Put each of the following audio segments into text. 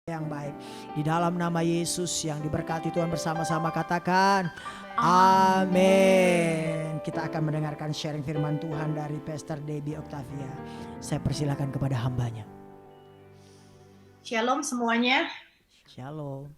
yang baik. Di dalam nama Yesus yang diberkati Tuhan, bersama-sama katakan amin. Kita akan mendengarkan sharing firman Tuhan dari Pastor Debbie Octavia. Saya persilakan kepada hambanya. Shalom semuanya. Shalom.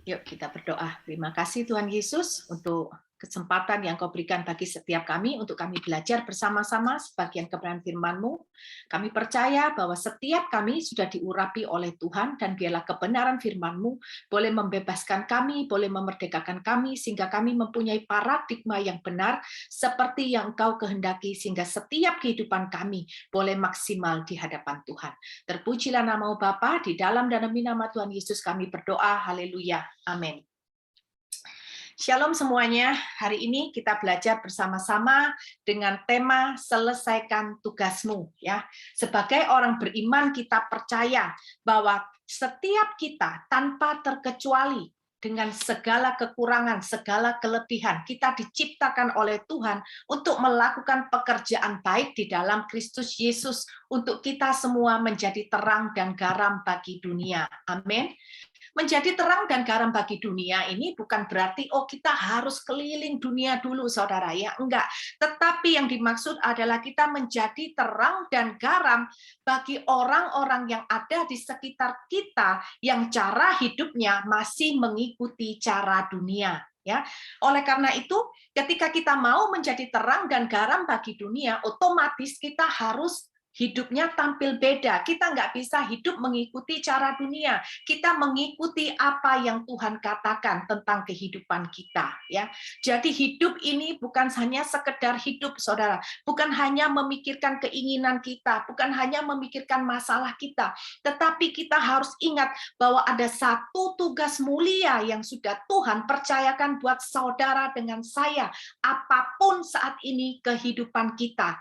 Yuk kita berdoa. Terima kasih Tuhan Yesus untuk kesempatan yang Kau berikan bagi setiap kami untuk kami belajar bersama-sama sebagian kebenaran firman-Mu. Kami percaya bahwa setiap kami sudah diurapi oleh Tuhan, dan biarlah kebenaran firman-Mu boleh membebaskan kami, boleh memerdekakan kami, sehingga kami mempunyai paradigma yang benar seperti yang Engkau kehendaki, sehingga setiap kehidupan kami boleh maksimal di hadapan Tuhan. Terpujilah nama Bapa, di dalam dan demi nama Tuhan Yesus kami berdoa. Haleluya. Amin. Shalom semuanya, hari ini kita belajar bersama-sama dengan tema selesaikan tugasmu. Ya, sebagai orang beriman kita percaya bahwa setiap kita tanpa terkecuali dengan segala kekurangan, segala kelebihan, kita diciptakan oleh Tuhan untuk melakukan pekerjaan baik di dalam Kristus Yesus untuk kita semua menjadi terang dan garam bagi dunia. Amin. Menjadi terang dan garam bagi dunia ini bukan berarti kita harus keliling dunia dulu, saudara, ya, enggak. Tetapi yang dimaksud adalah kita menjadi terang dan garam bagi orang-orang yang ada di sekitar kita yang cara hidupnya masih mengikuti cara dunia. Ya, oleh karena itu, ketika kita mau menjadi terang dan garam bagi dunia, otomatis kita harus hidupnya tampil beda. Kita nggak bisa hidup mengikuti cara dunia. Kita mengikuti apa yang Tuhan katakan tentang kehidupan kita. Ya, jadi hidup ini bukan hanya sekedar hidup, saudara. Bukan hanya memikirkan keinginan kita, bukan hanya memikirkan masalah kita, tetapi kita harus ingat bahwa ada satu tugas mulia yang sudah Tuhan percayakan buat saudara dengan saya, apapun saat ini kehidupan kita.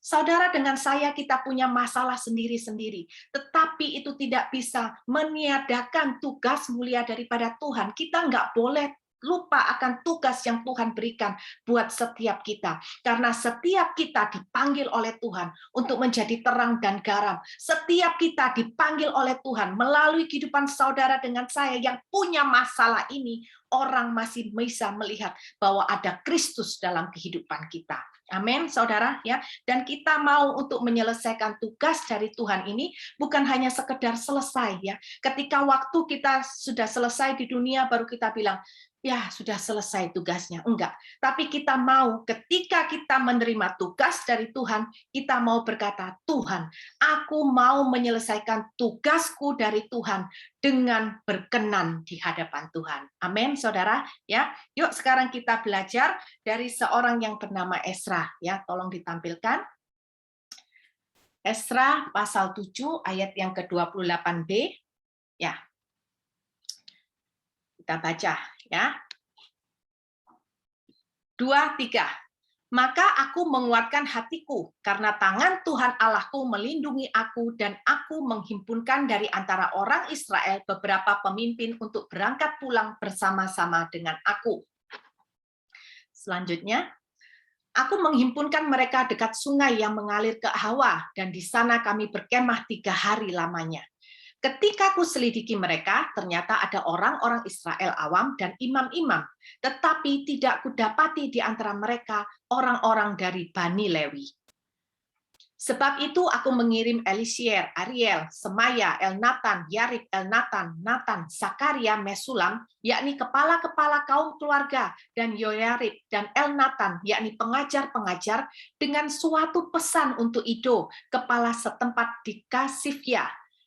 Saudara dengan saya kita punya masalah sendiri-sendiri, tetapi itu tidak bisa meniadakan tugas mulia daripada Tuhan. Kita nggak boleh lupa akan tugas yang Tuhan berikan buat setiap kita. Karena setiap kita dipanggil oleh Tuhan untuk menjadi terang dan garam. Setiap kita dipanggil oleh Tuhan melalui kehidupan saudara dengan saya yang punya masalah ini, orang masih bisa melihat bahwa ada Kristus dalam kehidupan kita. Amin, saudara, ya. Dan kita mau untuk menyelesaikan tugas dari Tuhan ini bukan hanya sekedar selesai, ya. Ketika waktu kita sudah selesai di dunia baru kita bilang, ya sudah selesai tugasnya. Enggak. Tapi kita mau ketika kita menerima tugas dari Tuhan, kita mau berkata, Tuhan, aku mau menyelesaikan tugasku dari Tuhan dengan berkenan di hadapan Tuhan. Amin, saudara. Ya, yuk sekarang kita belajar dari seorang yang bernama Ezra. Ya, tolong ditampilkan. Ezra pasal 7 ayat yang ke-28b. Ya. Kita baca, ya. 2, 3. Maka aku menguatkan hatiku, karena tangan Tuhan Allahku melindungi aku, dan aku menghimpunkan dari antara orang Israel beberapa pemimpin untuk berangkat pulang bersama-sama dengan aku. Selanjutnya, aku menghimpunkan mereka dekat sungai yang mengalir ke Hawa, dan di sana kami berkemah 3 hari lamanya. Ketika aku selidiki mereka, ternyata ada orang-orang Israel awam dan imam-imam, tetapi tidak kudapati di antara mereka orang-orang dari Bani Lewi. Sebab itu aku mengirim Elisier, Ariel, Semaya, Elnatan, Yarib, Elnatan, Natan, Sakaria, Mesulam, yakni kepala-kepala kaum keluarga, dan Yoyarib dan Elnatan, yakni pengajar-pengajar, dengan suatu pesan untuk Ido, kepala setempat di Kasifia.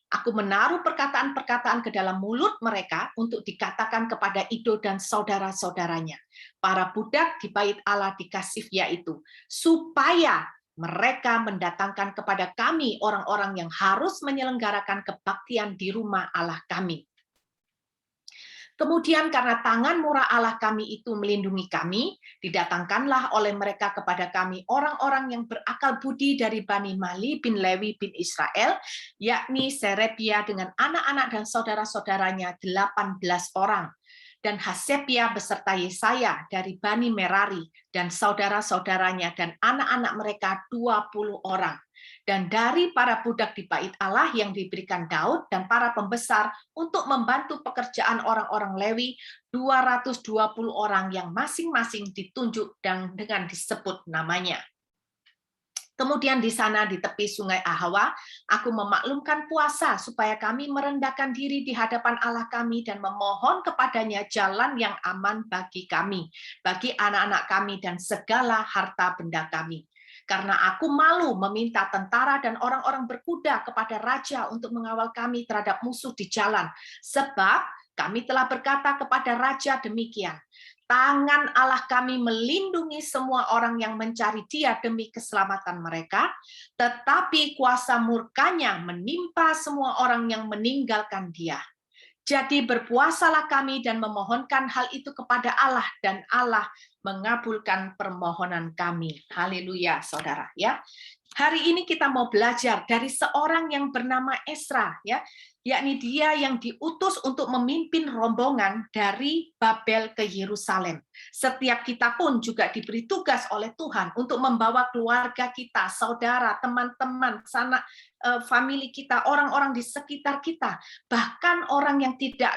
Aku menaruh perkataan-perkataan ke dalam mulut mereka untuk dikatakan kepada Ido dan saudara-saudaranya, para budak di bait Allah di Kasifia itu, supaya mereka mendatangkan kepada kami orang-orang yang harus menyelenggarakan kebaktian di rumah Allah kami. Kemudian karena tangan murah Allah kami itu melindungi kami, didatangkanlah oleh mereka kepada kami orang-orang yang berakal budi dari Bani Mahli bin Lewi bin Israel, yakni Serebia dengan anak-anak dan saudara-saudaranya 18 orang. Dan Hasepia beserta Yesaya dari Bani Merari dan saudara-saudaranya dan anak-anak mereka 20 orang. dan dari para budak di bait Allah yang diberikan Daud dan para pembesar untuk membantu pekerjaan orang-orang Lewi, 220 orang yang masing-masing ditunjuk dan dengan disebut namanya. Kemudian di sana di tepi sungai Ahawa, aku memaklumkan puasa supaya kami merendahkan diri di hadapan Allah kami dan memohon kepadanya jalan yang aman bagi kami, bagi anak-anak kami dan segala harta benda kami. Karena aku malu meminta tentara dan orang-orang berkuda kepada raja untuk mengawal kami terhadap musuh di jalan. Sebab kami telah berkata kepada raja demikian, tangan Allah kami melindungi semua orang yang mencari Dia demi keselamatan mereka, tetapi kuasa murkanya menimpa semua orang yang meninggalkan Dia. Jadi berpuasalah kami dan memohonkan hal itu kepada Allah, dan Allah mengabulkan permohonan kami. Haleluya, saudara. Ya, hari ini kita mau belajar dari seorang yang bernama Ezra, ya, yakni dia yang diutus untuk memimpin rombongan dari Babel ke Yerusalem. Setiap kita pun juga diberi tugas oleh Tuhan untuk membawa keluarga kita, saudara, teman-teman, sanak famili kita, orang-orang di sekitar kita, bahkan orang yang tidak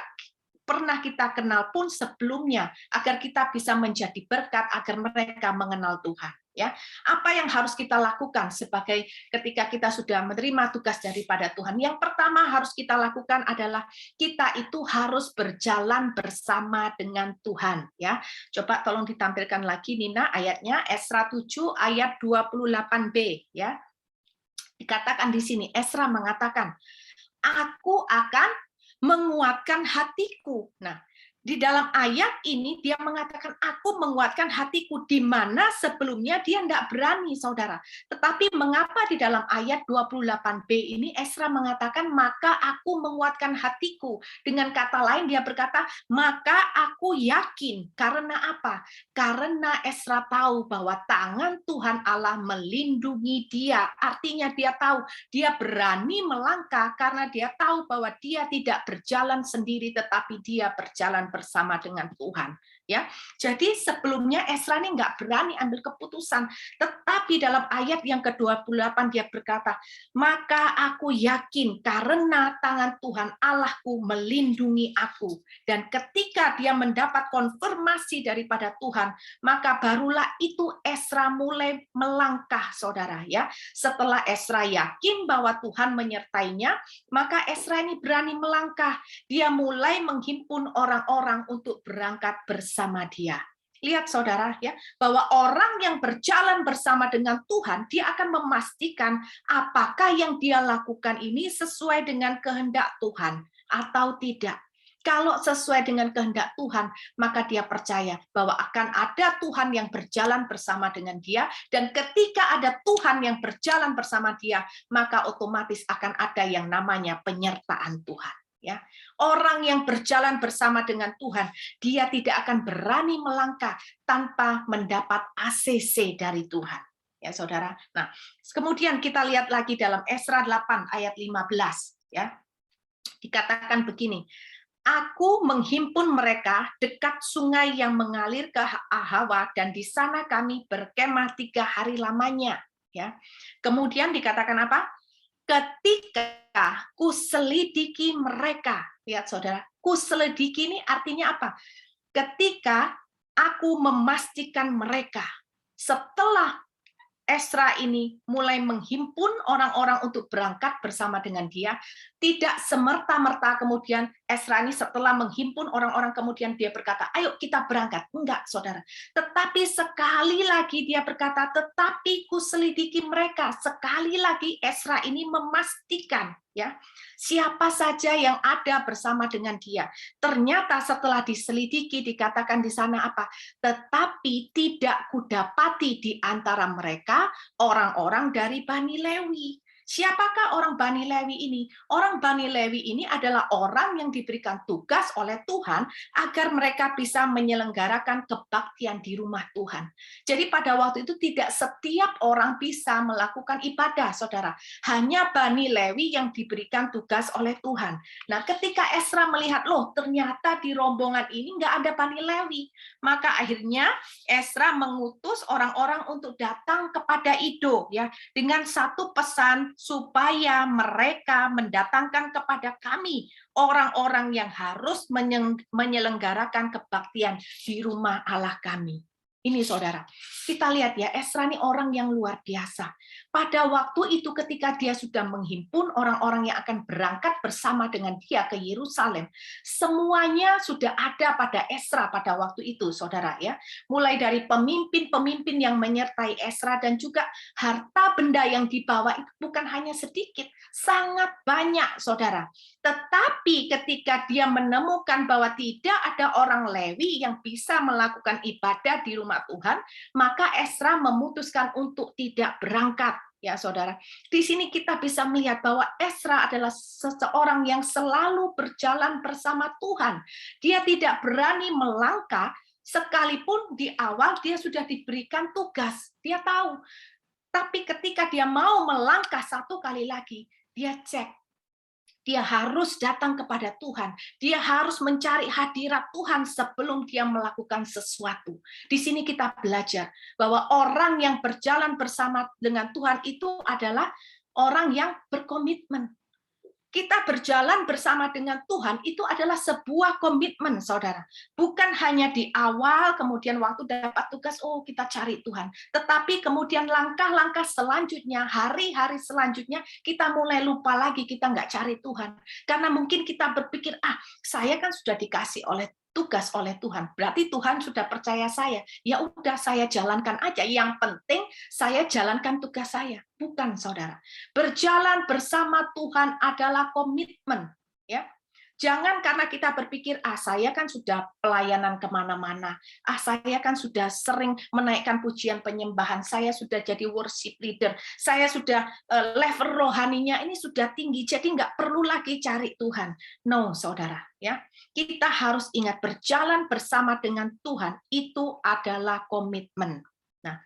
pernah kita kenal pun sebelumnya, agar kita bisa menjadi berkat, agar mereka mengenal Tuhan. Ya, apa yang harus kita lakukan sebagai ketika kita sudah menerima tugas daripada Tuhan? Yang pertama harus kita lakukan adalah kita itu harus berjalan bersama dengan Tuhan. Ya, coba tolong ditampilkan lagi Nina ayatnya, Ezra 7 ayat 28b. Ya, dikatakan di sini Ezra mengatakan, aku akan menguatkan hatiku. Nah, di dalam ayat ini dia mengatakan aku menguatkan hatiku, di mana sebelumnya dia tidak berani, saudara. Tetapi mengapa di dalam ayat 28b ini Ezra mengatakan maka aku menguatkan hatiku? Dengan kata lain dia berkata maka aku yakin. Karena apa? Karena Ezra tahu bahwa tangan Tuhan Allah melindungi dia. Artinya dia tahu, dia berani melangkah karena dia tahu bahwa dia tidak berjalan sendiri, tetapi dia berjalan bersama dengan Tuhan. Ya, jadi sebelumnya Ezra ini nggak berani ambil keputusan, tetapi dalam ayat yang ke-28 dia berkata, maka aku yakin karena tangan Tuhan Allahku melindungi aku. Dan ketika dia mendapat konfirmasi daripada Tuhan, maka barulah itu Ezra mulai melangkah, saudara. Ya, setelah Ezra yakin bahwa Tuhan menyertainya, maka Ezra ini berani melangkah. Dia mulai menghimpun orang-orang untuk berangkat bersama dia. Lihat saudara ya, bahwa orang yang berjalan bersama dengan Tuhan, dia akan memastikan apakah yang dia lakukan ini sesuai dengan kehendak Tuhan atau tidak. Kalau sesuai dengan kehendak Tuhan, maka dia percaya bahwa akan ada Tuhan yang berjalan bersama dengan dia, dan ketika ada Tuhan yang berjalan bersama dia, maka otomatis akan ada yang namanya penyertaan Tuhan. Ya, orang yang berjalan bersama dengan Tuhan, dia tidak akan berani melangkah tanpa mendapat ACC dari Tuhan. Ya, saudara. Nah, kemudian kita lihat lagi dalam Ezra 8 ayat 15, ya. Dikatakan begini, aku menghimpun mereka dekat sungai yang mengalir ke Ahawa, dan di sana kami berkemah 3 hari lamanya. Ya, kemudian dikatakan apa? Ketika kuselidiki mereka, lihat saudara, kuselidiki ini artinya apa? Ketika aku memastikan mereka, setelah Ezra ini mulai menghimpun orang-orang untuk berangkat bersama dengan dia, tidak semerta-merta kemudian Ezra ini setelah menghimpun orang-orang kemudian dia berkata, ayo kita berangkat. Enggak, saudara. Tetapi sekali lagi dia berkata, tetapi kuselidiki mereka. Sekali lagi Ezra ini memastikan, ya, siapa saja yang ada bersama dengan dia. Ternyata setelah diselidiki dikatakan di sana apa? Tetapi tidak kudapati di antara mereka orang-orang dari Bani Lewi. Siapakah orang Bani Lewi ini? Orang Bani Lewi ini adalah orang yang diberikan tugas oleh Tuhan agar mereka bisa menyelenggarakan kebaktian di rumah Tuhan. Jadi pada waktu itu tidak setiap orang bisa melakukan ibadah, saudara. Hanya Bani Lewi yang diberikan tugas oleh Tuhan. Nah, ketika Esra melihat, loh ternyata di rombongan ini nggak ada Bani Lewi, maka akhirnya Esra mengutus orang-orang untuk datang kepada Ido, ya, dengan satu pesan supaya mereka mendatangkan kepada kami orang-orang yang harus menyelenggarakan kebaktian di rumah Allah kami. Ini saudara, kita lihat ya, Esra ini orang yang luar biasa. Pada waktu itu ketika dia sudah menghimpun orang-orang yang akan berangkat bersama dengan dia ke Yerusalem, semuanya sudah ada pada Esra pada waktu itu, saudara ya. Mulai dari pemimpin-pemimpin yang menyertai Esra dan juga harta benda yang dibawa itu bukan hanya sedikit, sangat banyak, saudara. Tetapi ketika dia menemukan bahwa tidak ada orang Lewi yang bisa melakukan ibadah di rumah Tuhan, maka Esra memutuskan untuk tidak berangkat. Ya, saudara. Di sini kita bisa melihat bahwa Esra adalah seseorang yang selalu berjalan bersama Tuhan. Dia tidak berani melangkah sekalipun di awal dia sudah diberikan tugas. Dia tahu. Tapi ketika dia mau melangkah satu kali lagi, dia cek. Dia harus datang kepada Tuhan. Dia harus mencari hadirat Tuhan sebelum dia melakukan sesuatu. Di sini kita belajar bahwa orang yang berjalan bersama dengan Tuhan itu adalah orang yang berkomitmen. Kita berjalan bersama dengan Tuhan itu adalah sebuah komitmen, saudara. Bukan hanya di awal, kemudian waktu dapat tugas, oh kita cari Tuhan. Tetapi kemudian langkah-langkah selanjutnya, hari-hari selanjutnya, kita mulai lupa lagi, kita nggak cari Tuhan. Karena mungkin kita berpikir, saya kan sudah dikasih tugas oleh Tuhan. Berarti Tuhan sudah percaya saya. Ya udah, saya jalankan aja. Yang penting saya jalankan tugas saya. Bukan, saudara. Berjalan bersama Tuhan adalah komitmen. Ya. Jangan karena kita berpikir, saya kan sudah pelayanan kemana-mana, saya kan sudah sering menaikkan pujian penyembahan, saya sudah jadi worship leader, saya sudah level rohaninya ini sudah tinggi, jadi nggak perlu lagi cari Tuhan. No, saudara, ya. Kita harus ingat berjalan bersama dengan Tuhan itu adalah komitmen. Nah,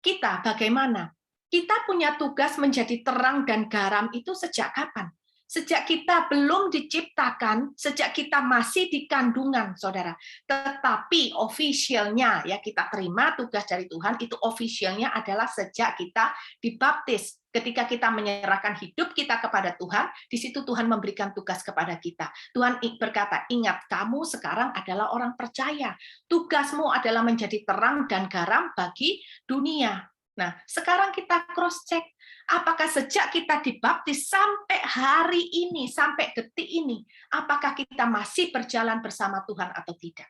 kita bagaimana? Kita punya tugas menjadi terang dan garam itu sejak kapan? Sejak kita belum diciptakan, sejak kita masih di kandungan, saudara. Tetapi officialnya, ya kita terima tugas dari Tuhan, itu officialnya adalah sejak kita dibaptis. Ketika kita menyerahkan hidup kita kepada Tuhan, di situ Tuhan memberikan tugas kepada kita. Tuhan berkata, ingat, kamu sekarang adalah orang percaya. Tugasmu adalah menjadi terang dan garam bagi dunia. Nah, sekarang kita cross-check. Apakah sejak kita dibaptis sampai hari ini, sampai detik ini, apakah kita masih berjalan bersama Tuhan atau tidak?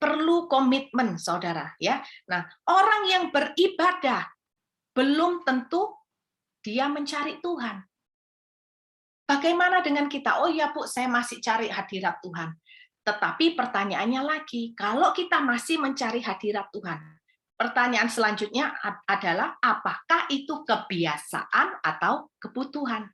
Perlu komitmen, saudara. Ya. Nah, orang yang beribadah belum tentu dia mencari Tuhan. Bagaimana dengan kita? Oh ya Bu, saya masih cari hadirat Tuhan. Tetapi pertanyaannya lagi, kalau kita masih mencari hadirat Tuhan, pertanyaan selanjutnya adalah apakah itu kebiasaan atau kebutuhan?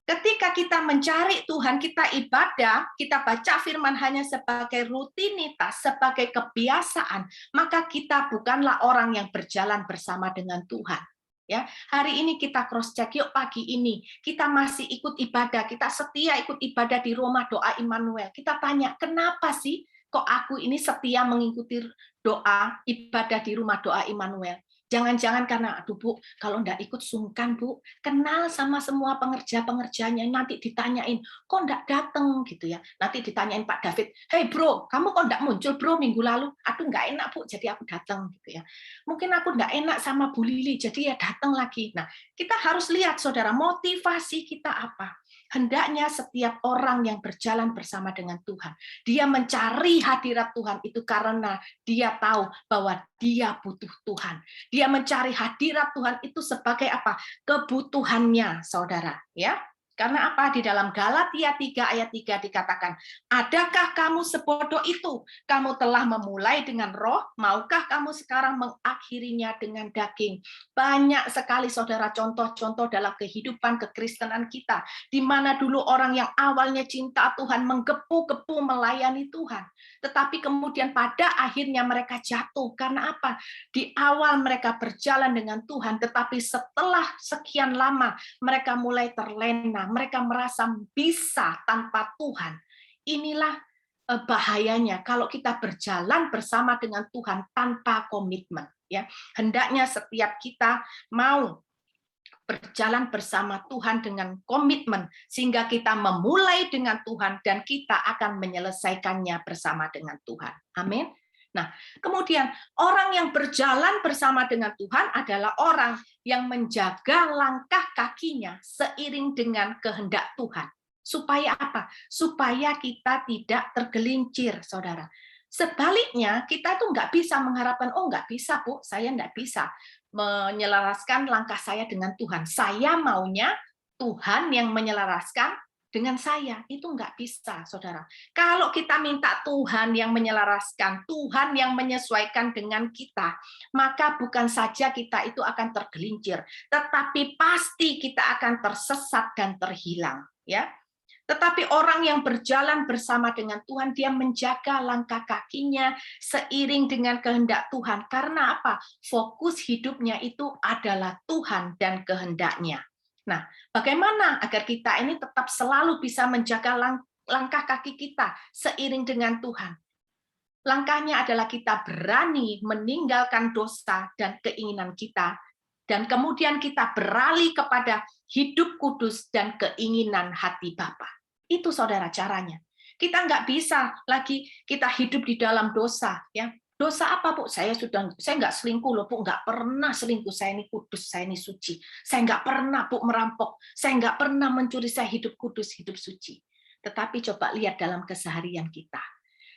Ketika kita mencari Tuhan, kita ibadah, kita baca firman hanya sebagai rutinitas, sebagai kebiasaan, maka kita bukanlah orang yang berjalan bersama dengan Tuhan. Ya, hari ini kita cross check, yuk pagi ini kita masih ikut ibadah, kita setia ikut ibadah di rumah doa Immanuel. Kita tanya, kenapa sih kok aku ini setia mengikuti doa ibadah di rumah doa Immanuel? Jangan-jangan karena, aduh Bu, kalau enggak ikut sungkan Bu, kenal sama semua pengerja-pengerjanya, nanti ditanyain, kok enggak datang gitu ya. Nanti ditanyain Pak David, hey bro, kamu kok enggak muncul bro minggu lalu? Aduh enggak enak Bu, jadi aku datang gitu ya. Mungkin aku enggak enak sama Bu Lili, jadi ya datang lagi. Nah, kita harus lihat saudara, motivasi kita apa? Hendaknya setiap orang yang berjalan bersama dengan Tuhan, dia mencari hadirat Tuhan itu karena dia tahu bahwa dia butuh Tuhan. Dia mencari hadirat Tuhan itu sebagai apa? Kebutuhannya, saudara. Ya. Karena apa? Di dalam Galatia 3 ayat 3 dikatakan, adakah kamu sebodoh itu? Kamu telah memulai dengan roh, maukah kamu sekarang mengakhirinya dengan daging? Banyak sekali saudara contoh-contoh dalam kehidupan kekristenan kita, di mana dulu orang yang awalnya cinta Tuhan menggebu-gebu melayani Tuhan. Tetapi kemudian pada akhirnya mereka jatuh. Karena apa? Di awal mereka berjalan dengan Tuhan, tetapi setelah sekian lama mereka mulai terlena, mereka merasa bisa tanpa Tuhan. Inilah bahayanya kalau kita berjalan bersama dengan Tuhan tanpa komitmen. Ya, hendaknya setiap kita mau berjalan bersama Tuhan dengan komitmen, sehingga kita memulai dengan Tuhan dan kita akan menyelesaikannya bersama dengan Tuhan. Amin. Nah, kemudian orang yang berjalan bersama dengan Tuhan adalah orang yang menjaga langkah kakinya seiring dengan kehendak Tuhan. Supaya apa? Supaya kita tidak tergelincir, saudara. Sebaliknya, kita tuh nggak bisa mengharapkan, oh nggak bisa, Bu, saya nggak bisa menyelaraskan langkah saya dengan Tuhan. Saya maunya Tuhan yang menyelaraskan dengan saya. Itu nggak bisa, saudara. Kalau kita minta Tuhan yang menyelaraskan, Tuhan yang menyesuaikan dengan kita, maka bukan saja kita itu akan tergelincir, tetapi pasti kita akan tersesat dan terhilang. Ya. Tetapi orang yang berjalan bersama dengan Tuhan, dia menjaga langkah kakinya seiring dengan kehendak Tuhan. Karena apa? Fokus hidupnya itu adalah Tuhan dan kehendaknya. Nah, bagaimana agar kita ini tetap selalu bisa menjaga langkah kaki kita seiring dengan Tuhan? Langkahnya adalah kita berani meninggalkan dosa dan keinginan kita, dan kemudian kita beralih kepada hidup kudus dan keinginan hati Bapa. Itu saudara caranya. Kita nggak bisa lagi kita hidup di dalam dosa. Ya, dosa apa, Bu? Saya nggak selingkuh loh, Bu. Nggak pernah selingkuh. Saya ini kudus, saya ini suci. Saya nggak pernah, Bu, merampok. Saya nggak pernah mencuri. Saya hidup kudus, hidup suci. Tetapi coba lihat dalam keseharian kita.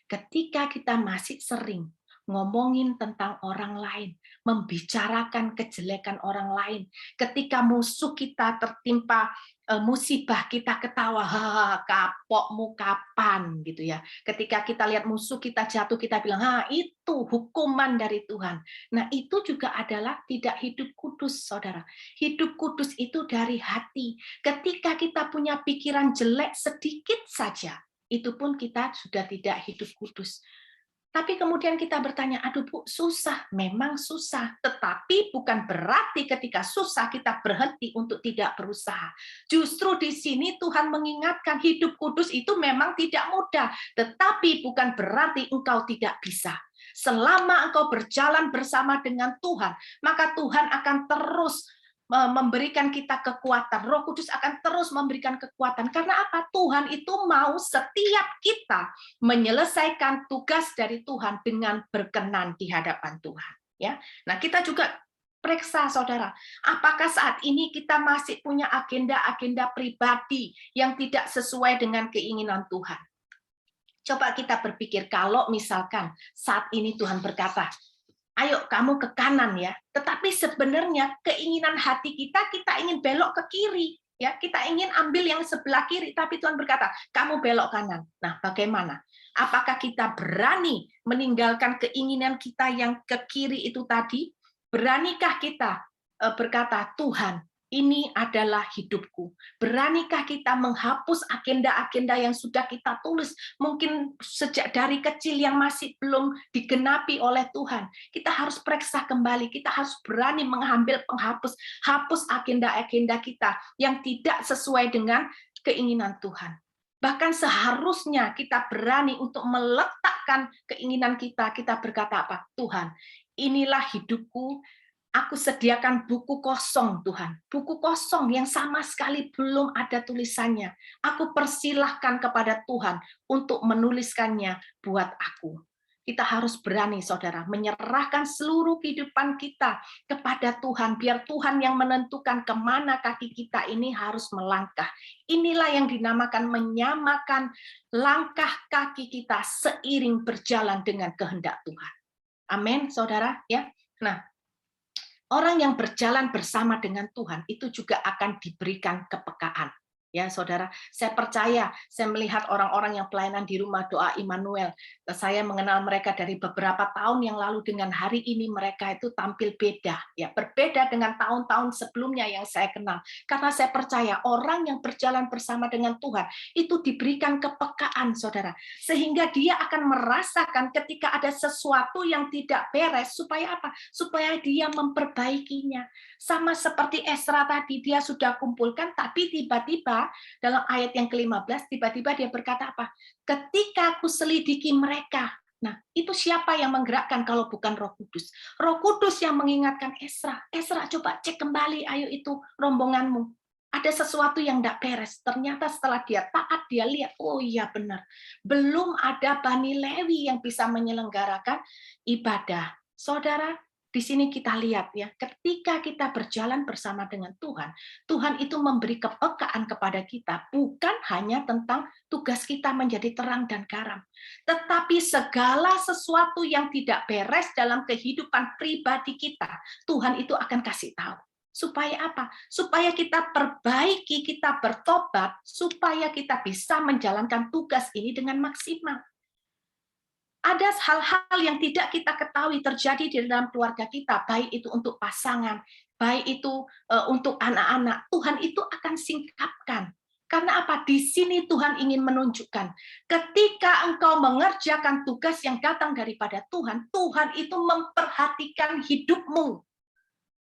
Ketika kita masih sering ngomongin tentang orang lain, membicarakan kejelekan orang lain, ketika musuh kita tertimpa musibah, kita ketawa, kapokmu kapan, gitu ya. Ketika kita lihat musuh kita jatuh, kita bilang, itu hukuman dari Tuhan. Nah, itu juga adalah tidak hidup kudus, saudara. Hidup kudus itu dari hati. Ketika kita punya pikiran jelek sedikit saja, itu pun kita sudah tidak hidup kudus. Tapi kemudian kita bertanya, aduh Bu, susah. Memang susah. Tetapi bukan berarti ketika susah kita berhenti untuk tidak berusaha. Justru di sini Tuhan mengingatkan hidup kudus itu memang tidak mudah. Tetapi bukan berarti engkau tidak bisa. Selama engkau berjalan bersama dengan Tuhan, maka Tuhan akan terus memberikan kita kekuatan. Roh Kudus akan terus memberikan kekuatan. Karena apa? Tuhan itu mau setiap kita menyelesaikan tugas dari Tuhan dengan berkenan di hadapan Tuhan. Ya, nah kita juga periksa, saudara, apakah saat ini kita masih punya agenda-agenda pribadi yang tidak sesuai dengan keinginan Tuhan? Coba kita berpikir, kalau misalkan saat ini Tuhan berkata, ayo kamu ke kanan ya. Tetapi sebenarnya keinginan hati kita ingin belok ke kiri. Ya, kita ingin ambil yang sebelah kiri, tapi Tuhan berkata, kamu belok kanan. Nah, bagaimana? Apakah kita berani meninggalkan keinginan kita yang ke kiri itu tadi? Beranikah kita berkata, Tuhan, ini adalah hidupku. Beranikah kita menghapus agenda-agenda yang sudah kita tulis, mungkin sejak dari kecil yang masih belum digenapi oleh Tuhan. Kita harus periksa kembali, kita harus berani mengambil hapus agenda-agenda kita yang tidak sesuai dengan keinginan Tuhan. Bahkan seharusnya kita berani untuk meletakkan keinginan kita berkata apa? Tuhan, inilah hidupku. Aku sediakan buku kosong, Tuhan. Buku kosong yang sama sekali belum ada tulisannya. Aku persilahkan kepada Tuhan untuk menuliskannya buat aku. Kita harus berani, saudara, menyerahkan seluruh kehidupan kita kepada Tuhan, biar Tuhan yang menentukan kemana kaki kita ini harus melangkah. Inilah yang dinamakan menyamakan langkah kaki kita seiring berjalan dengan kehendak Tuhan. Amin, saudara. Ya. Nah, orang yang berjalan bersama dengan Tuhan itu juga akan diberikan kepekaan. Ya, saudara, saya percaya, saya melihat orang-orang yang pelayanan di rumah doa Immanuel. Saya mengenal mereka dari beberapa tahun yang lalu, dengan hari ini mereka itu tampil beda, ya, berbeda dengan tahun-tahun sebelumnya yang saya kenal. Karena saya percaya orang yang berjalan bersama dengan Tuhan itu diberikan kepekaan, saudara, sehingga dia akan merasakan ketika ada sesuatu yang tidak beres, supaya apa? Supaya dia memperbaikinya. Sama seperti Esra tadi, dia sudah kumpulkan, tapi tiba-tiba dalam ayat yang ke-15, tiba-tiba dia berkata apa? Ketika aku selidiki mereka. Nah, itu siapa yang menggerakkan kalau bukan Roh Kudus? Roh Kudus yang mengingatkan Esra. Esra, coba cek kembali, ayo itu rombonganmu. Ada sesuatu yang tidak beres. Ternyata setelah dia taat, dia lihat, oh iya benar. Belum ada Bani Lewi yang bisa menyelenggarakan ibadah. Saudara, di sini kita lihat ya, ketika kita berjalan bersama dengan Tuhan, Tuhan itu memberi kepekaan kepada kita, bukan hanya tentang tugas kita menjadi terang dan garam, tetapi segala sesuatu yang tidak beres dalam kehidupan pribadi kita, Tuhan itu akan kasih tahu. Supaya apa? Supaya kita perbaiki, kita bertobat, supaya kita bisa menjalankan tugas ini dengan maksimal. Ada hal-hal yang tidak kita ketahui terjadi di dalam keluarga kita, baik itu untuk pasangan, baik itu untuk anak-anak. Tuhan itu akan singkapkan. Karena apa? Di sini Tuhan ingin menunjukkan, ketika engkau mengerjakan tugas yang datang daripada Tuhan, Tuhan itu memperhatikan hidupmu.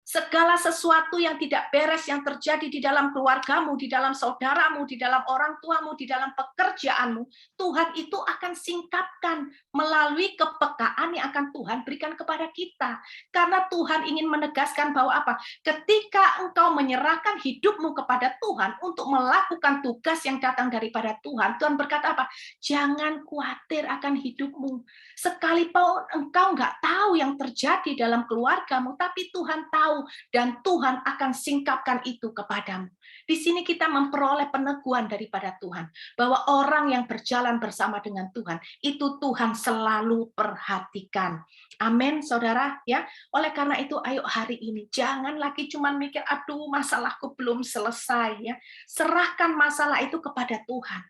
Segala sesuatu yang tidak beres yang terjadi di dalam keluargamu, di dalam saudaramu, di dalam orang tuamu, di dalam pekerjaanmu, Tuhan itu akan singkapkan melalui kepekaan yang akan Tuhan berikan kepada kita. Karena Tuhan ingin menegaskan bahwa apa? Ketika engkau menyerahkan hidupmu kepada Tuhan untuk melakukan tugas yang datang daripada Tuhan, Tuhan berkata apa? Jangan khawatir akan hidupmu. Sekalipun engkau nggak tahu yang terjadi dalam keluargamu, tapi Tuhan tahu, dan Tuhan akan singkapkan itu kepadamu. Di sini kita memperoleh peneguhan daripada Tuhan, bahwa orang yang berjalan bersama dengan Tuhan, itu Tuhan selalu perhatikan. Amin, saudara. Ya, oleh karena itu, ayo hari ini, jangan lagi cuma mikir, aduh masalahku belum selesai. Ya, serahkan masalah itu kepada Tuhan.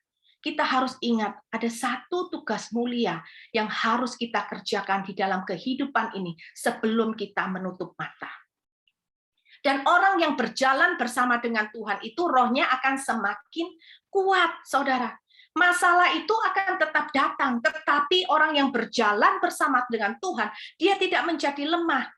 Kita harus ingat, ada satu tugas mulia yang harus kita kerjakan di dalam kehidupan ini sebelum kita menutup mata. Dan orang yang berjalan bersama dengan Tuhan itu rohnya akan semakin kuat, saudara. Masalah itu akan tetap datang, tetapi orang yang berjalan bersama dengan Tuhan, dia tidak menjadi lemah.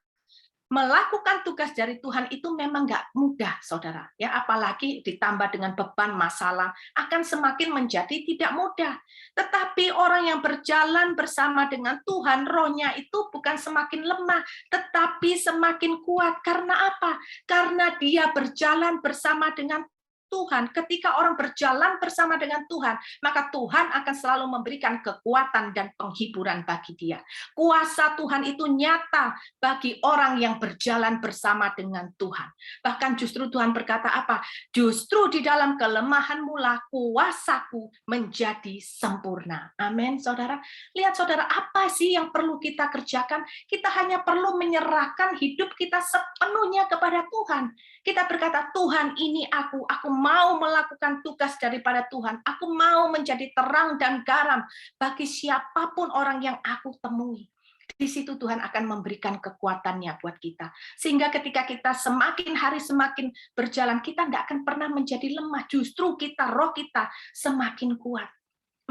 Melakukan tugas dari Tuhan itu memang nggak mudah, saudara. Ya, apalagi ditambah dengan beban masalah, akan semakin menjadi tidak mudah. Tetapi orang yang berjalan bersama dengan Tuhan, rohnya itu bukan semakin lemah, tetapi semakin kuat. Karena apa? Karena dia berjalan bersama dengan Tuhan. Ketika orang berjalan bersama dengan Tuhan, maka Tuhan akan selalu memberikan kekuatan dan penghiburan bagi dia. Kuasa Tuhan itu nyata bagi orang yang berjalan bersama dengan Tuhan. Bahkan justru Tuhan berkata apa? Justru di dalam kelemahanmu lah kuasaku menjadi sempurna. Amin, saudara. Lihat, saudara, apa sih yang perlu kita kerjakan? Kita hanya perlu menyerahkan hidup kita sepenuhnya kepada Tuhan. Kita berkata, Tuhan, ini aku mau melakukan tugas daripada Tuhan. Aku mau menjadi terang dan garam bagi siapapun orang yang aku temui. Di situ Tuhan akan memberikan kekuatannya buat kita. Sehingga ketika kita semakin hari semakin berjalan, kita tidak akan pernah menjadi lemah. Justru roh kita semakin kuat.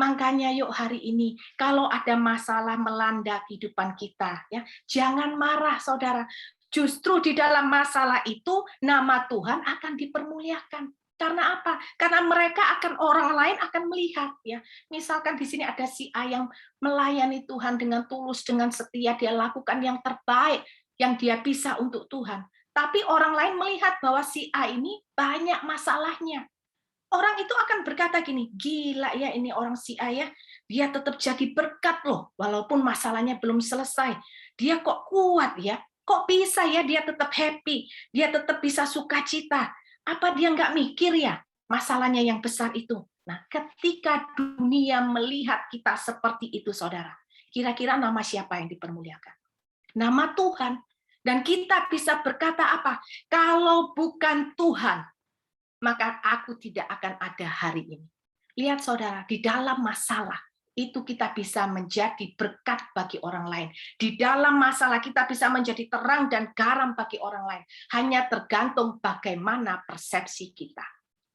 Makanya yuk hari ini, kalau ada masalah melanda kehidupan kita, ya, jangan marah, saudara. Justru di dalam masalah itu, nama Tuhan akan dipermuliakan. Karena apa? Karena orang lain akan melihat, ya. Misalkan di sini ada si A yang melayani Tuhan dengan tulus, dengan setia, dia lakukan yang terbaik yang dia bisa untuk Tuhan. Tapi orang lain melihat bahwa si A ini banyak masalahnya. Orang itu akan berkata gini, gila ya ini orang si A ya, dia tetap jadi berkat loh, walaupun masalahnya belum selesai. Dia kok kuat ya, kok bisa ya dia tetap happy, dia tetap bisa sukacita. Apa dia nggak mikir ya masalahnya yang besar itu? Nah, ketika dunia melihat kita seperti itu, saudara, kira-kira nama siapa yang dipermuliakan? Nama Tuhan. Dan kita bisa berkata apa? Kalau bukan Tuhan, maka aku tidak akan ada hari ini. Lihat saudara, di dalam masalah itu kita bisa menjadi berkat bagi orang lain. Di dalam masalah kita bisa menjadi terang dan garam bagi orang lain. Hanya tergantung bagaimana persepsi kita.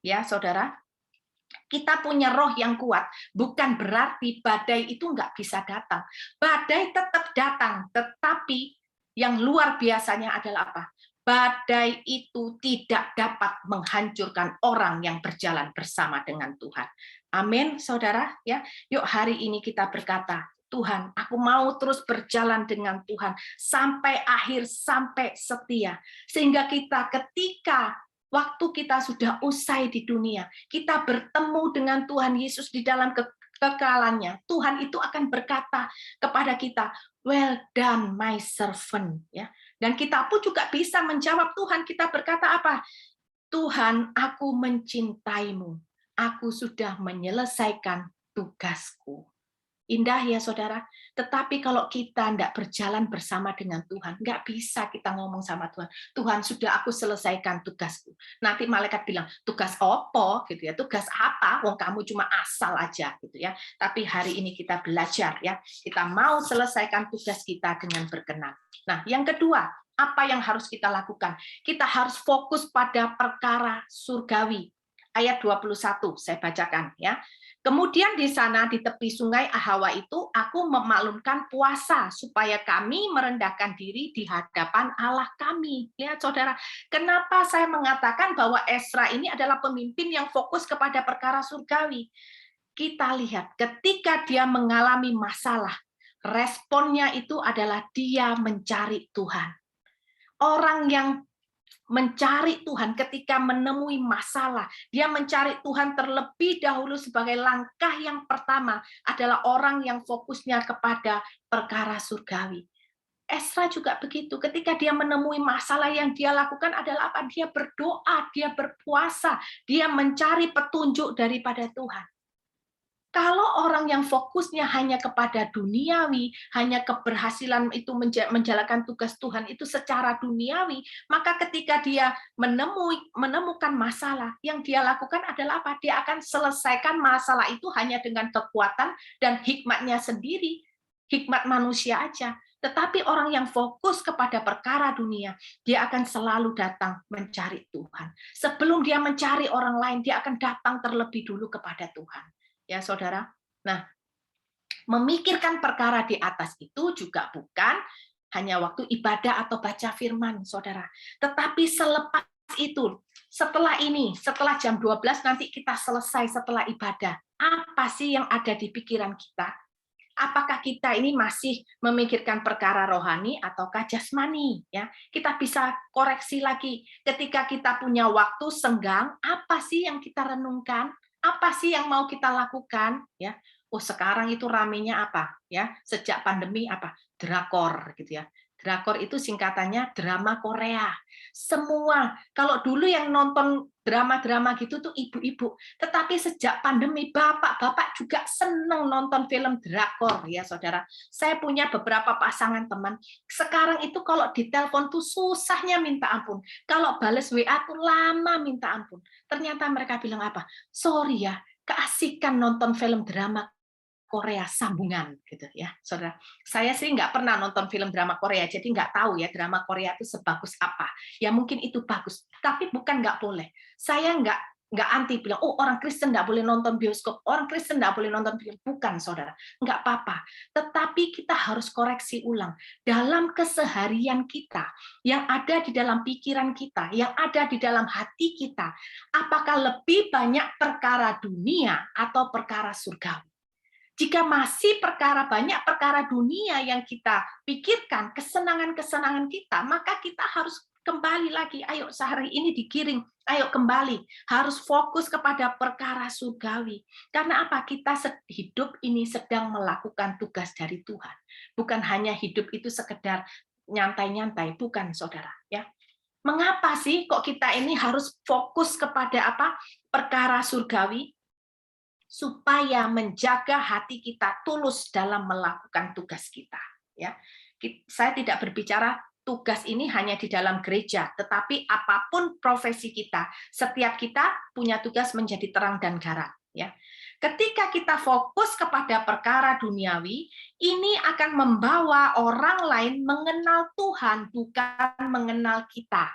Ya saudara, kita punya roh yang kuat, bukan berarti badai itu nggak bisa datang. Badai tetap datang, tetapi yang luar biasanya adalah apa? Badai itu tidak dapat menghancurkan orang yang berjalan bersama dengan Tuhan. Amin, saudara. Ya, yuk hari ini kita berkata, Tuhan, aku mau terus berjalan dengan Tuhan sampai akhir, sampai setia. Sehingga kita ketika waktu kita sudah usai di dunia, kita bertemu dengan Tuhan Yesus di dalam kekalannya, Tuhan itu akan berkata kepada kita, well done my servant. Ya. Dan kita pun juga bisa menjawab Tuhan, kita berkata apa? Tuhan, aku mencintaimu. Aku sudah menyelesaikan tugasku. Indah ya saudara, tetapi kalau kita tidak berjalan bersama dengan Tuhan, nggak bisa kita ngomong sama Tuhan, Tuhan sudah aku selesaikan tugasku. Nanti malaikat bilang, tugas apa gitu ya, tugas apa? Wong kamu cuma asal aja gitu ya. Tapi hari ini kita belajar ya, kita mau selesaikan tugas kita dengan berkenan. Nah, yang kedua, apa yang harus kita lakukan? Kita harus fokus pada perkara surgawi. Ayat 21 saya bacakan ya. Kemudian di sana di tepi sungai Ahawa itu aku memaklumkan puasa supaya kami merendahkan diri di hadapan Allah kami. Lihat saudara, kenapa saya mengatakan bahwa Esra ini adalah pemimpin yang fokus kepada perkara surgawi. Kita lihat ketika dia mengalami masalah, responnya itu adalah dia mencari Tuhan. Orang yang mencari Tuhan ketika menemui masalah, dia mencari Tuhan terlebih dahulu sebagai langkah yang pertama adalah orang yang fokusnya kepada perkara surgawi. Esra juga begitu, ketika dia menemui masalah yang dia lakukan adalah apa? Dia berdoa, dia berpuasa, dia mencari petunjuk daripada Tuhan. Kalau orang yang fokusnya hanya kepada duniawi, hanya keberhasilan itu menjalankan tugas Tuhan itu secara duniawi, maka ketika dia menemukan masalah, yang dia lakukan adalah apa? Dia akan selesaikan masalah itu hanya dengan kekuatan dan hikmatnya sendiri, hikmat manusia aja. Tetapi orang yang fokus kepada perkara dunia, dia akan selalu datang mencari Tuhan. Sebelum dia mencari orang lain, dia akan datang terlebih dulu kepada Tuhan. Ya, saudara. Nah, memikirkan perkara di atas itu juga bukan hanya waktu ibadah atau baca firman, saudara. Tetapi selepas itu, setelah ini, setelah jam 12 nanti kita selesai setelah ibadah. Apa sih yang ada di pikiran kita? Apakah kita ini masih memikirkan perkara rohani ataukah jasmani? Ya, kita bisa koreksi lagi. Ketika kita punya waktu senggang, apa sih yang kita renungkan? Apa sih yang mau kita lakukan? Ya, oh sekarang itu ramenya apa? Ya, sejak pandemi apa? Drakor gitu ya. Drakor itu singkatannya drama Korea. Semua, kalau dulu yang nonton drama-drama gitu tuh ibu-ibu, tetapi sejak pandemi bapak-bapak juga seneng nonton film drakor ya saudara. Saya punya beberapa pasangan teman, sekarang itu kalau ditelepon tuh susahnya minta ampun. Kalau bales WA tuh lama minta ampun. Ternyata mereka bilang apa? Sorry ya, keasikan nonton film drama Korea sambungan gitu ya, saudara. Saya sih nggak pernah nonton film drama Korea, jadi nggak tahu ya drama Korea itu sebagus apa. Ya mungkin itu bagus, tapi bukan nggak boleh. Saya nggak anti bilang, oh orang Kristen nggak boleh nonton bioskop, orang Kristen nggak boleh nonton film. Bukan, saudara, nggak apa-apa. Tetapi kita harus koreksi ulang dalam keseharian kita, yang ada di dalam pikiran kita, yang ada di dalam hati kita. Apakah lebih banyak perkara dunia atau perkara surgawi? Jika masih banyak perkara dunia yang kita pikirkan, kesenangan-kesenangan kita, maka kita harus kembali lagi. Ayo sehari ini digiring, ayo kembali. Harus fokus kepada perkara surgawi. Karena apa? Kita hidup ini sedang melakukan tugas dari Tuhan. Bukan hanya hidup itu sekedar nyantai-nyantai, bukan saudara. Ya. Mengapa sih kok kita ini harus fokus kepada apa? Perkara surgawi? Supaya menjaga hati kita tulus dalam melakukan tugas kita. Ya, saya tidak berbicara tugas ini hanya di dalam gereja, tetapi apapun profesi kita, setiap kita punya tugas menjadi terang dan garam. Ya, ketika kita fokus kepada perkara duniawi, ini akan membawa orang lain mengenal Tuhan, bukan mengenal kita.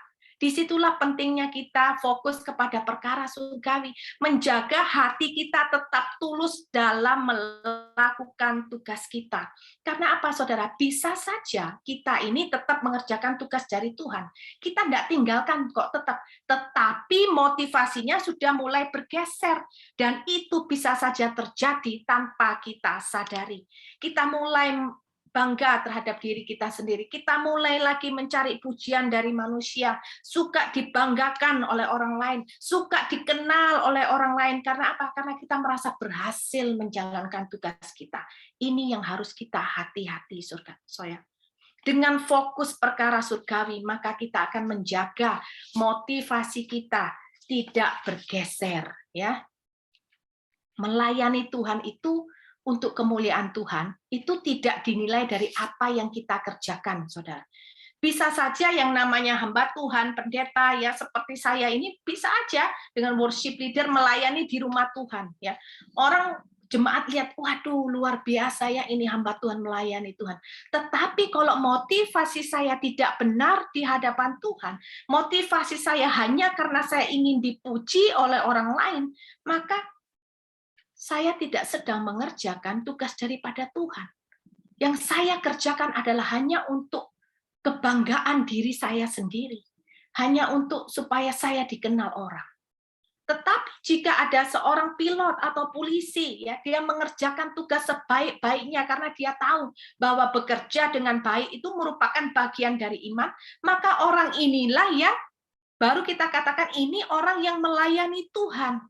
Disitulah pentingnya kita fokus kepada perkara surgawi, menjaga hati kita tetap tulus dalam melakukan tugas kita. Karena apa, saudara? Bisa saja kita ini tetap mengerjakan tugas dari Tuhan. Kita tidak tinggalkan kok tetap, tetapi motivasinya sudah mulai bergeser, dan itu bisa saja terjadi tanpa kita sadari. Kita mulai bangga terhadap diri kita sendiri. Kita mulai lagi mencari pujian dari manusia, suka dibanggakan oleh orang lain, suka dikenal oleh orang lain. Karena apa? Karena kita merasa berhasil menjalankan tugas kita. Ini yang harus kita hati-hati, saudara. Dengan fokus perkara surgawi, maka kita akan menjaga motivasi kita tidak bergeser. Ya, melayani Tuhan itu untuk kemuliaan Tuhan, itu tidak dinilai dari apa yang kita kerjakan, saudara. Bisa saja yang namanya hamba Tuhan, pendeta, ya seperti saya ini, bisa aja dengan worship leader melayani di rumah Tuhan. Ya, orang jemaat lihat, waduh luar biasa ya ini hamba Tuhan melayani Tuhan. Tetapi kalau motivasi saya tidak benar di hadapan Tuhan, motivasi saya hanya karena saya ingin dipuji oleh orang lain, maka saya tidak sedang mengerjakan tugas daripada Tuhan. Yang saya kerjakan adalah hanya untuk kebanggaan diri saya sendiri. Hanya untuk supaya saya dikenal orang. Tetapi jika ada seorang pilot atau polisi, ya dia mengerjakan tugas sebaik-baiknya karena dia tahu bahwa bekerja dengan baik itu merupakan bagian dari iman, maka orang inilah yang baru kita katakan ini orang yang melayani Tuhan.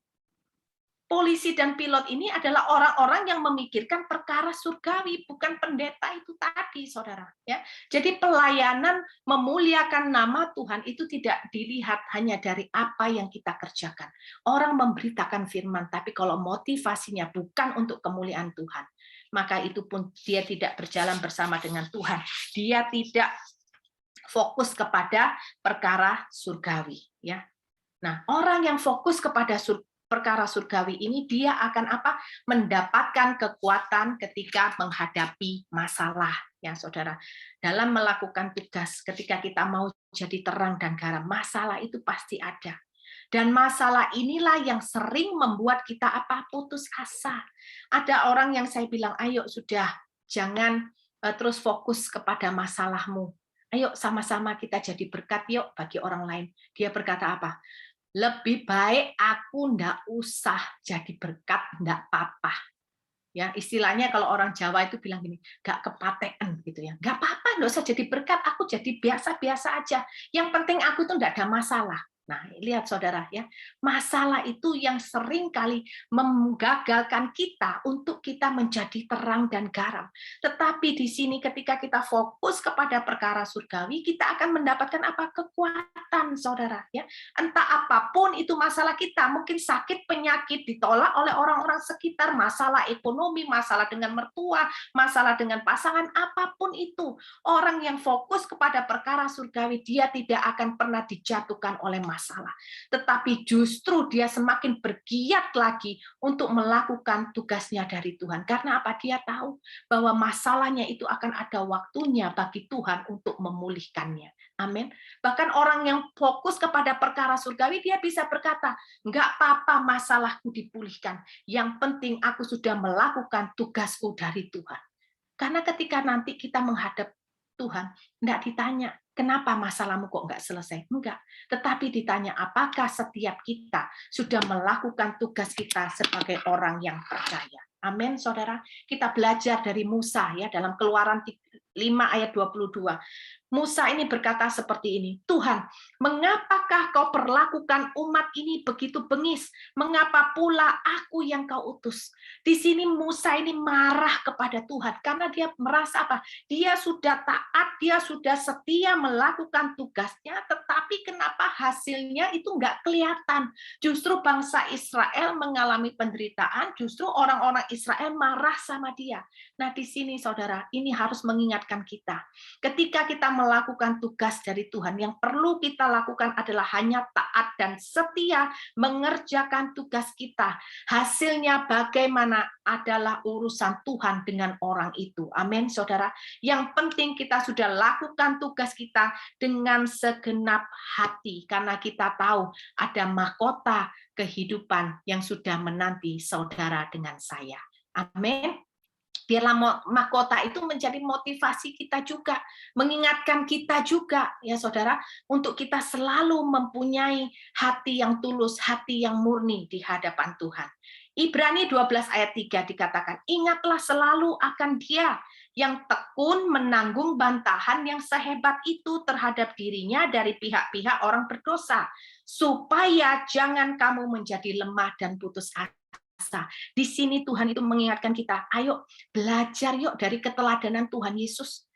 Polisi dan pilot ini adalah orang-orang yang memikirkan perkara surgawi, bukan pendeta itu tadi, saudara. Ya, jadi pelayanan memuliakan nama Tuhan itu tidak dilihat hanya dari apa yang kita kerjakan. Orang memberitakan firman, tapi kalau motivasinya bukan untuk kemuliaan Tuhan, maka itu pun dia tidak berjalan bersama dengan Tuhan. Dia tidak fokus kepada perkara surgawi. Ya. Nah, orang yang fokus kepada perkara surgawi ini, dia akan apa? Mendapatkan kekuatan ketika menghadapi masalah, ya saudara. Dalam melakukan tugas, ketika kita mau jadi terang dan garam, masalah itu pasti ada. Dan masalah inilah yang sering membuat kita apa? Putus asa. Ada orang yang saya bilang, ayo sudah, jangan terus fokus kepada masalahmu. Ayo sama-sama kita jadi berkat yuk bagi orang lain. Dia berkata apa? Lebih baik aku ndak usah jadi berkat, ndak apa-apa. Ya, istilahnya kalau orang Jawa itu bilang gini, nggak kepatean gitu ya. Nggak apa-apa, nggak usah jadi berkat, aku jadi biasa-biasa aja. Yang penting aku itu ndak ada masalah. Nah, lihat saudara ya, masalah itu yang sering kali menggagalkan kita untuk kita menjadi terang dan garam. Tetapi di sini ketika kita fokus kepada perkara surgawi, kita akan mendapatkan apa? Kekuatan, saudara ya. Entah apapun itu masalah kita, mungkin sakit, penyakit, ditolak oleh orang-orang sekitar, masalah ekonomi, masalah dengan mertua, masalah dengan pasangan, apapun itu. Orang yang fokus kepada perkara surgawi, dia tidak akan pernah dijatuhkan oleh masalah, tetapi justru dia semakin bergiat lagi untuk melakukan tugasnya dari Tuhan. Karena apa? Dia tahu bahwa masalahnya itu akan ada waktunya bagi Tuhan untuk memulihkannya. Amin. Bahkan orang yang fokus kepada perkara surgawi, dia bisa berkata, enggak apa-apa masalahku dipulihkan. Yang penting aku sudah melakukan tugasku dari Tuhan. Karena ketika nanti kita menghadap Tuhan, enggak ditanya, kenapa masalahmu kok enggak selesai? Enggak. Tetapi ditanya, apakah setiap kita sudah melakukan tugas kita sebagai orang yang percaya? Amin, saudara. Kita belajar dari Musa ya dalam Keluaran 5 ayat 22. Musa ini berkata seperti ini, Tuhan, mengapakah kau perlakukan umat ini begitu bengis? Mengapa pula aku yang kau utus? Di sini Musa ini marah kepada Tuhan karena dia merasa apa? Dia sudah taat, dia sudah setia melakukan tugasnya, tetapi kenapa hasilnya itu enggak kelihatan? Justru bangsa Israel mengalami penderitaan, justru orang-orang Israel marah sama dia. Nah, di sini saudara, ini harus mengingatkan kita. Ketika kita melakukan tugas dari Tuhan, yang perlu kita lakukan adalah hanya taat dan setia mengerjakan tugas kita. Hasilnya bagaimana adalah urusan Tuhan dengan orang itu. Amin, saudara. Yang penting kita sudah lakukan tugas kita dengan segenap hati, karena kita tahu ada mahkota kehidupan yang sudah menanti saudara dengan saya. Amin. Biarlah mahkota itu menjadi motivasi kita juga, mengingatkan kita juga, ya saudara, untuk kita selalu mempunyai hati yang tulus, hati yang murni di hadapan Tuhan. Ibrani 12 ayat 3 dikatakan, ingatlah selalu akan Dia yang tekun menanggung bantahan yang sehebat itu terhadap dirinya dari pihak-pihak orang berdosa, supaya jangan kamu menjadi lemah dan putus asa. Di sini Tuhan itu mengingatkan kita, ayo belajar yuk dari keteladanan Tuhan Yesus.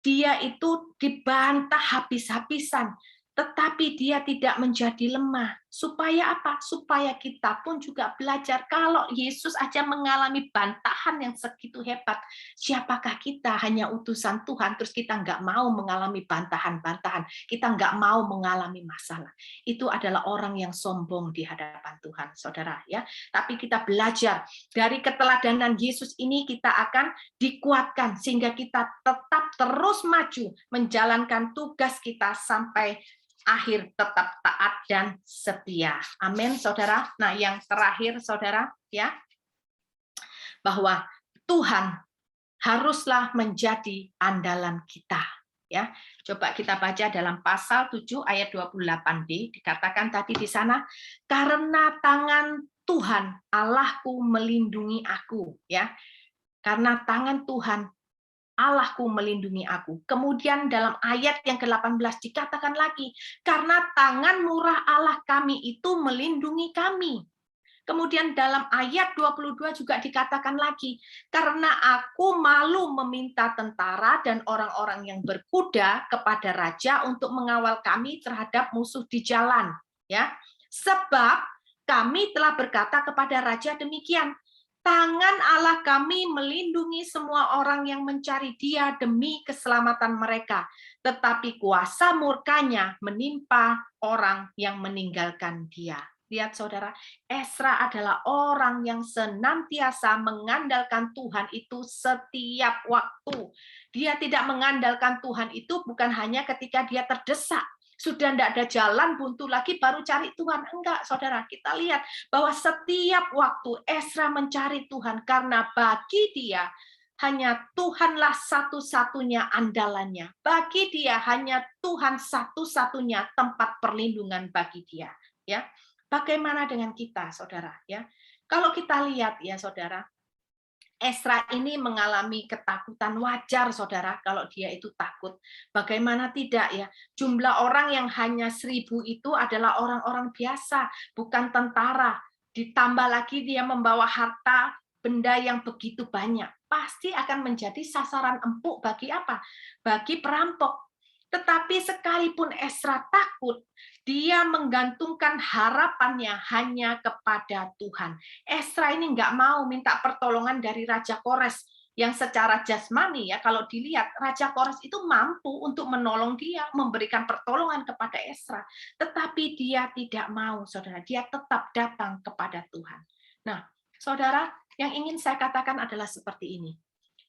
Dia itu dibantah habis-habisan, tetapi dia tidak menjadi lemah. Supaya apa? Supaya kita pun juga belajar. Kalau Yesus aja mengalami bantahan yang segitu hebat, siapakah kita? Hanya utusan Tuhan, terus kita nggak mau mengalami bantahan-bantahan, kita nggak mau mengalami masalah. Itu adalah orang yang sombong di hadapan Tuhan, saudara. Ya, tapi kita belajar dari keteladanan Yesus ini, kita akan dikuatkan sehingga kita tetap terus maju menjalankan tugas kita sampai akhir, tetap taat dan setia. Amin, saudara. Nah, yang terakhir, saudara, ya, bahwa Tuhan haruslah menjadi andalan kita. Ya, coba kita baca dalam pasal 7 ayat 28b, dikatakan tadi di sana, karena tangan Tuhan Allahku melindungi aku, ya. Karena tangan Tuhan Allahku melindungi aku. Kemudian dalam ayat yang ke-18 dikatakan lagi, karena tangan murah Allah kami itu melindungi kami. Kemudian dalam ayat 22 juga dikatakan lagi, karena aku malu meminta tentara dan orang-orang yang berkuda kepada raja untuk mengawal kami terhadap musuh di jalan. Ya, sebab kami telah berkata kepada raja demikian, tangan Allah kami melindungi semua orang yang mencari Dia demi keselamatan mereka, tetapi kuasa murkanya menimpa orang yang meninggalkan Dia. Lihat saudara, Esra adalah orang yang senantiasa mengandalkan Tuhan itu setiap waktu. Dia tidak mengandalkan Tuhan itu bukan hanya ketika dia terdesak, sudah tidak ada jalan buntu lagi baru cari Tuhan. Enggak, saudara, kita lihat bahwa setiap waktu Esra mencari Tuhan, karena bagi dia hanya Tuhanlah satu-satunya andalannya. Bagi dia hanya Tuhan satu-satunya tempat perlindungan bagi dia. Ya, bagaimana dengan kita, saudara? Ya, kalau kita lihat, ya saudara, Esra ini mengalami ketakutan, wajar saudara kalau dia itu takut. Bagaimana tidak ya? Jumlah orang yang hanya 1000 itu adalah orang-orang biasa, bukan tentara. Ditambah lagi dia membawa harta benda yang begitu banyak. Pasti akan menjadi sasaran empuk bagi apa? Bagi perampok. Tetapi sekalipun Esra takut, dia menggantungkan harapannya hanya kepada Tuhan. Esra ini nggak mau minta pertolongan dari Raja Kores, yang secara jasmani ya, kalau dilihat Raja Kores itu mampu untuk menolong dia, memberikan pertolongan kepada Esra. Tetapi dia tidak mau, saudara. Dia tetap datang kepada Tuhan. Nah, saudara, yang ingin saya katakan adalah seperti ini.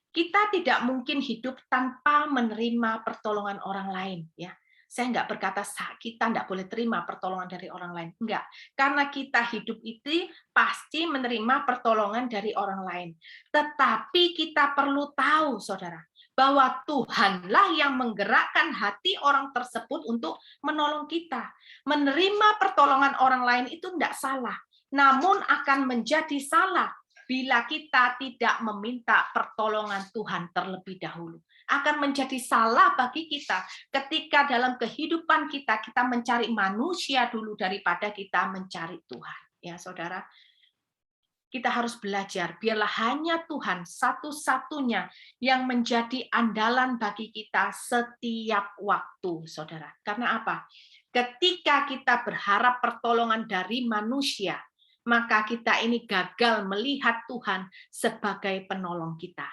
Kita tidak mungkin hidup tanpa menerima pertolongan orang lain, ya. Saya nggak berkata kita nggak boleh terima pertolongan dari orang lain, enggak. Karena kita hidup itu pasti menerima pertolongan dari orang lain. Tetapi kita perlu tahu, saudara, bahwa Tuhanlah yang menggerakkan hati orang tersebut untuk menolong kita. Menerima pertolongan orang lain itu enggak salah, namun akan menjadi salah bila kita tidak meminta pertolongan Tuhan terlebih dahulu. Akan menjadi salah bagi kita ketika dalam kehidupan kita mencari manusia dulu daripada kita mencari Tuhan. Ya, saudara, kita harus belajar, biarlah hanya Tuhan satu-satunya yang menjadi andalan bagi kita setiap waktu, saudara. Karena apa? Ketika kita berharap pertolongan dari manusia, maka kita ini gagal melihat Tuhan sebagai penolong kita.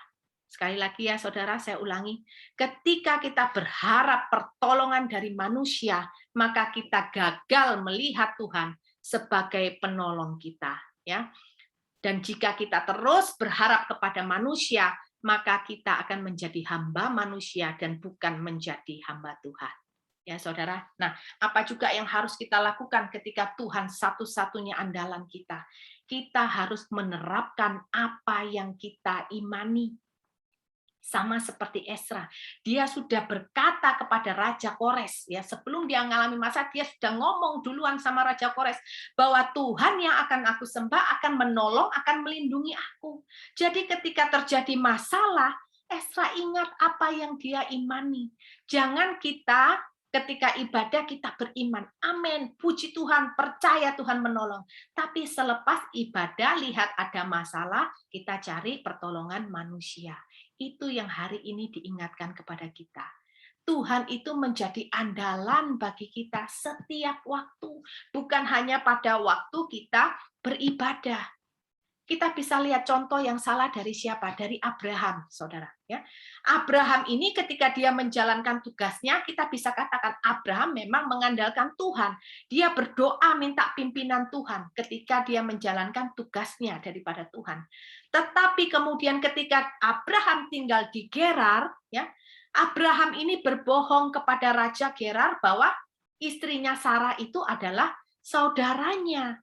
Sekali lagi ya saudara, saya ulangi. Ketika kita berharap pertolongan dari manusia, maka kita gagal melihat Tuhan sebagai penolong kita. Ya. Dan jika kita terus berharap kepada manusia, maka kita akan menjadi hamba manusia dan bukan menjadi hamba Tuhan. Ya saudara. Nah, apa juga yang harus kita lakukan ketika Tuhan satu-satunya andalan kita? Kita harus menerapkan apa yang kita imani. Sama seperti Esra, dia sudah berkata kepada Raja Kores, ya sebelum dia mengalami masa, dia sudah ngomong duluan sama Raja Kores bahwa Tuhan yang akan aku sembah akan menolong, akan melindungi aku. Jadi ketika terjadi masalah, Esra ingat apa yang dia imani. Jangan kita ketika ibadah kita beriman, amin, puji Tuhan, percaya Tuhan menolong. Tapi selepas ibadah, lihat ada masalah, kita cari pertolongan manusia. Itu yang hari ini diingatkan kepada kita. Tuhan itu menjadi andalan bagi kita setiap waktu, bukan hanya pada waktu kita beribadah. Kita bisa lihat contoh yang salah dari siapa? Dari Abraham, saudara. Ya, Abraham ini ketika dia menjalankan tugasnya, kita bisa katakan Abraham memang mengandalkan Tuhan. Dia berdoa minta pimpinan Tuhan ketika dia menjalankan tugasnya daripada Tuhan. Tetapi kemudian ketika Abraham tinggal di Gerar, ya, Abraham ini berbohong kepada Raja Gerar bahwa istrinya Sarah itu adalah saudaranya.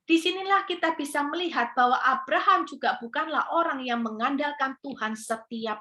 Disinilah kita bisa melihat bahwa Abraham juga bukanlah orang yang mengandalkan Tuhan setiap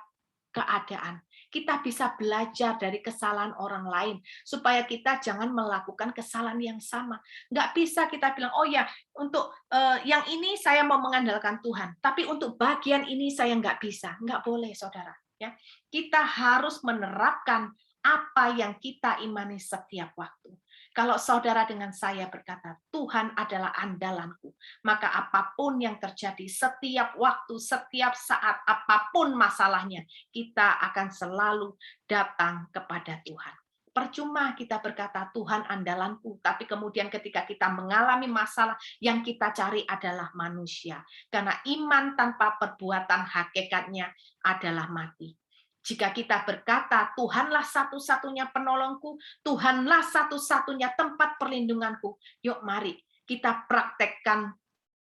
keadaan. Kita bisa belajar dari kesalahan orang lain supaya kita jangan melakukan kesalahan yang sama. Nggak bisa kita bilang, oh ya, untuk yang ini saya mau mengandalkan Tuhan, tapi untuk bagian ini saya nggak bisa. Nggak boleh, saudara. Ya, kita harus menerapkan apa yang kita imani setiap waktu. Kalau saudara dengan saya berkata, Tuhan adalah andalanku, maka apapun yang terjadi setiap waktu, setiap saat, apapun masalahnya, kita akan selalu datang kepada Tuhan. Percuma kita berkata, Tuhan andalanku, tapi kemudian ketika kita mengalami masalah, yang kita cari adalah manusia. Karena iman tanpa perbuatan hakikatnya adalah mati. Jika kita berkata, Tuhanlah satu-satunya penolongku, Tuhanlah satu-satunya tempat perlindunganku, yuk mari kita praktekkan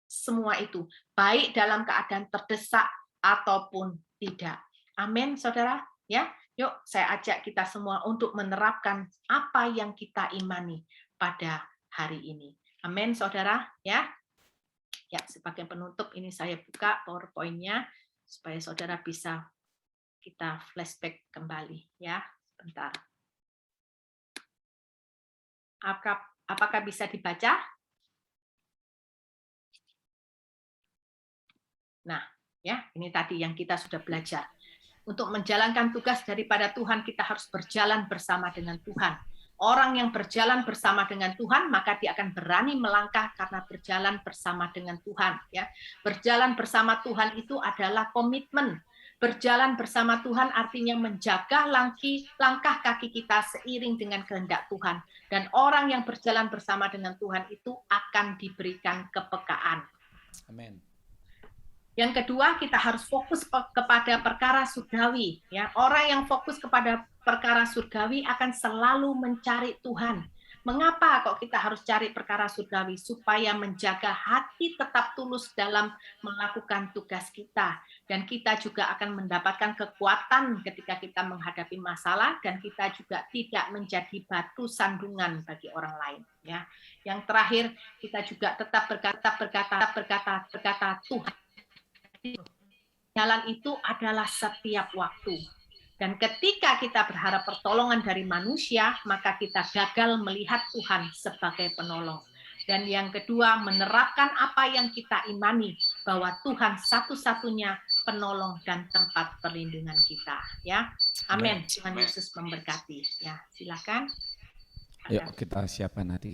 semua itu, baik dalam keadaan terdesak ataupun tidak. Amin, saudara. Ya, yuk saya ajak kita semua untuk menerapkan apa yang kita imani pada hari ini. Amin, saudara. Ya, sebagai penutup ini saya buka PowerPoint-nya supaya saudara bisa kita flashback kembali, ya, sebentar. Apakah bisa dibaca? Nah, ya, ini tadi yang kita sudah belajar. Untuk menjalankan tugas daripada Tuhan, kita harus berjalan bersama dengan Tuhan. Orang yang berjalan bersama dengan Tuhan, maka dia akan berani melangkah karena berjalan bersama dengan Tuhan. Ya, berjalan bersama Tuhan itu adalah komitmen. Berjalan bersama Tuhan artinya menjaga langkah kaki kita seiring dengan kehendak Tuhan. Dan orang yang berjalan bersama dengan Tuhan itu akan diberikan kepekaan. Amin. Yang kedua, kita harus fokus kepada perkara surgawi. Ya, orang yang fokus kepada perkara surgawi akan selalu mencari Tuhan. Mengapa kok kita harus cari perkara surgawi? Supaya menjaga hati tetap tulus dalam melakukan tugas kita. Dan kita juga akan mendapatkan kekuatan ketika kita menghadapi masalah, dan kita juga tidak menjadi batu sandungan bagi orang lain. Ya. Yang terakhir, kita juga tetap berkata Tuhan. Jalan itu adalah setiap waktu. Dan ketika kita berharap pertolongan dari manusia, maka kita gagal melihat Tuhan sebagai penolong. Dan yang kedua, menerapkan apa yang kita imani, bahwa Tuhan satu-satunya penolong dan tempat perlindungan kita. Ya, amin. Tuhan Yesus memberkati. Ya, silakan. Yuk kita siapkan hati.